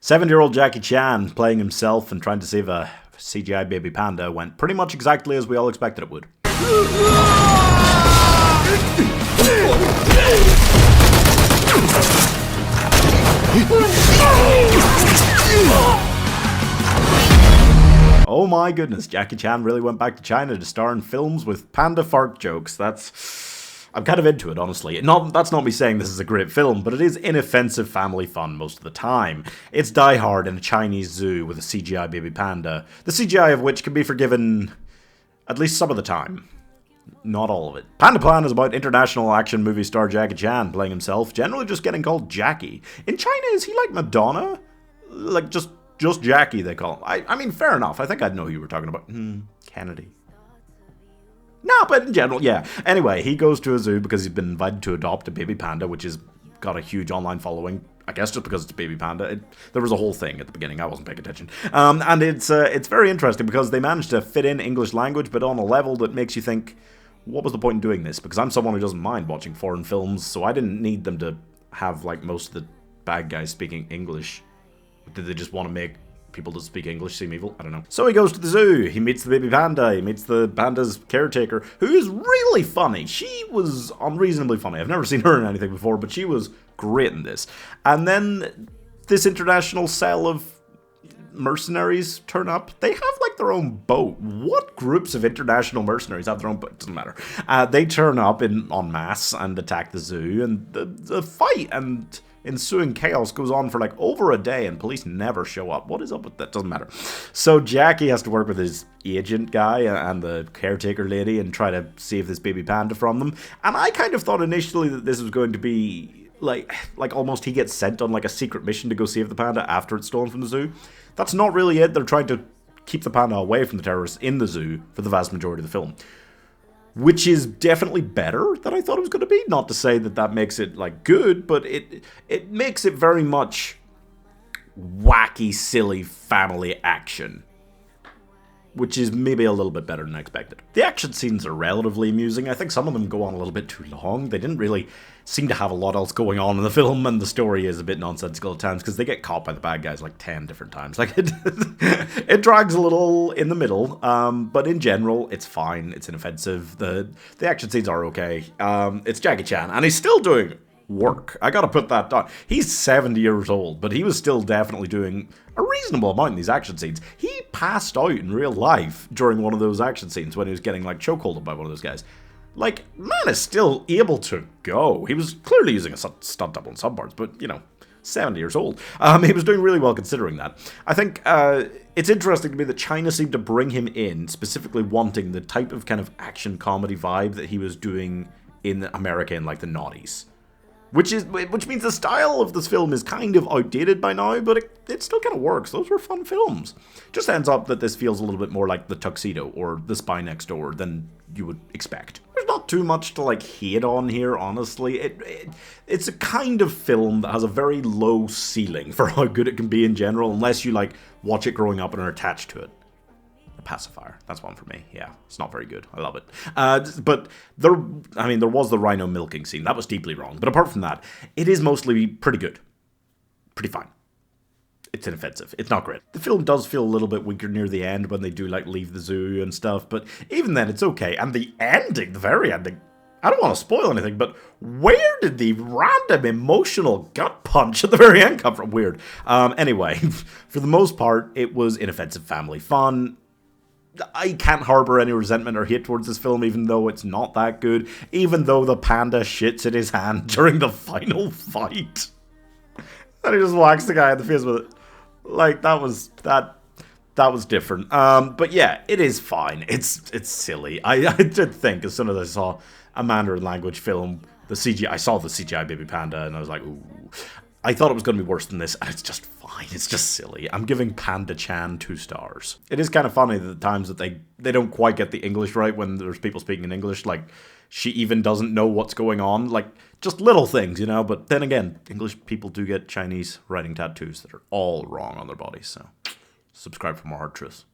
7-year-old Jackie Chan playing himself and trying to save a CGI baby panda went pretty much exactly as we all expected it would. Oh my goodness, Jackie Chan really went back to China to star in films with panda fart jokes. I'm kind of into it, honestly. That's not me saying this is a great film, but it is inoffensive family fun most of the time. It's Die Hard in a Chinese zoo with a CGI baby panda, the CGI of which can be forgiven at least some of the time. Not all of it. Panda Plan is about international action movie star Jackie Chan playing himself, generally just getting called Jackie. In China, is he like Madonna? Like, just Jackie, they call him. I mean, fair enough. I think I'd know who you were talking about. Kennedy. No, but in general, yeah. Anyway, he goes to a zoo because he's been invited to adopt a baby panda, which has got a huge online following. I guess just because it's a baby panda. There was a whole thing at the beginning. I wasn't paying attention. And it's very interesting because they managed to fit in English language, but on a level that makes you think, what was the point in doing this? Because I'm someone who doesn't mind watching foreign films, so I didn't need them to have, like, most of the bad guys speaking English. Did they just want to make people that speak English seem evil? I don't know. So he goes to the zoo. He meets the baby panda. He meets the panda's caretaker, who is really funny. She was unreasonably funny. I've never seen her in anything before, but she was great in this. And then this international cell of mercenaries turn up. They have, like, their own boat. What groups of international mercenaries have their own boat? Doesn't matter. They turn up en masse and attack the zoo, and the fight and ensuing chaos goes on for, like, over a day, and police never show up. What is up with that? Doesn't matter. So Jackie has to work with his agent guy and the caretaker lady and try to save this baby panda from them. And I kind of thought initially that this was going to be like almost he gets sent on, like, a secret mission to go save the panda after it's stolen from the zoo. That's not really it. They're trying to keep the panda away from the terrorists in the zoo for the vast majority of the film, which is definitely better than I thought it was going to be. Not to say that that makes it, like, good, but it makes it very much wacky, silly family action, which is maybe a little bit better than I expected. The action scenes are relatively amusing. I think some of them go on a little bit too long. They didn't really seem to have a lot else going on in the film, and the story is a bit nonsensical at times because they get caught by the bad guys like 10 different times. Like, it drags a little in the middle, but in general, it's fine. It's inoffensive. The action scenes are okay. It's Jackie Chan, and he's still doing work. I gotta put that down. He's 70 years old, but he was still definitely doing a reasonable amount in these action scenes. He passed out in real life during one of those action scenes when he was getting, like, chokeholded by one of those guys. Like, man is still able to go. He was clearly using a stunt double in some parts, but, you know, 70 years old. He was doing really well considering that. I think it's interesting to me that China seemed to bring him in, specifically wanting the type of kind of action comedy vibe that he was doing in America in, like, the noughties. Which means the style of this film is kind of outdated by now, but it still kind of works. Those were fun films. Just ends up that this feels a little bit more like The Tuxedo or The Spy Next Door than you would expect. There's not too much to, like, hate on here, honestly. It's a kind of film that has a very low ceiling for how good it can be in general, unless you, like, watch it growing up and are attached to it. Pacifier. That's one for me. Yeah, it's not very good. I love it. But there was the rhino milking scene. That was deeply wrong. But apart from that, it is mostly pretty good. Pretty fine. It's inoffensive. It's not great. The film does feel a little bit weaker near the end when they do, like, leave the zoo and stuff. But even then, it's okay. And the ending, the very ending, I don't want to spoil anything, but where did the random emotional gut punch at the very end come from? Weird. Anyway, for the most part, it was inoffensive family fun. I can't harbor any resentment or hate towards this film, even though it's not that good. Even though the panda shits in his hand during the final fight. And he just whacks the guy in the face with it. Like, that was different. But yeah, it is fine. It's silly. I did think, as soon as I saw a Mandarin language film, I saw the CGI baby panda, and I was like, ooh. I thought it was going to be worse than this, and it's just fine. It's just silly. I'm giving Panda Chan 2 stars. It is kind of funny that the times that they don't quite get the English right when there's people speaking in English. Like, she even doesn't know what's going on. Like, just little things, you know? But then again, English people do get Chinese writing tattoos that are all wrong on their bodies. So, subscribe for more hard truths.